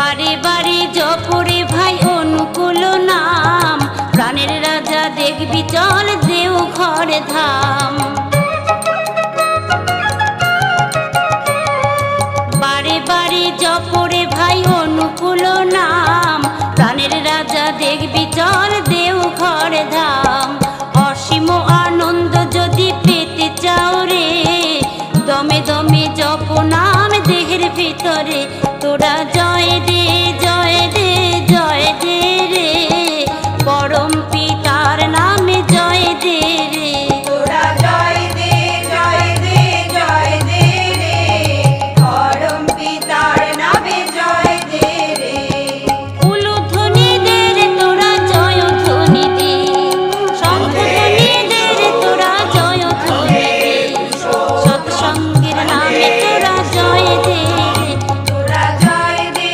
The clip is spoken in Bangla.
বারে বারে জপরে ভাই অনুকূল নাম, প্রাণের রাজা দেখবি চল দেওঘর ধাম। বারে বারে জপরে ভাই অনুকূল নাম, প্রাণের রাজা দেখবি চল দেওঘর ধাম। অসীম আনন্দ যদি পেতে চাও রে, দমে দমে জপ নাম দেহের ভিতরে তোরা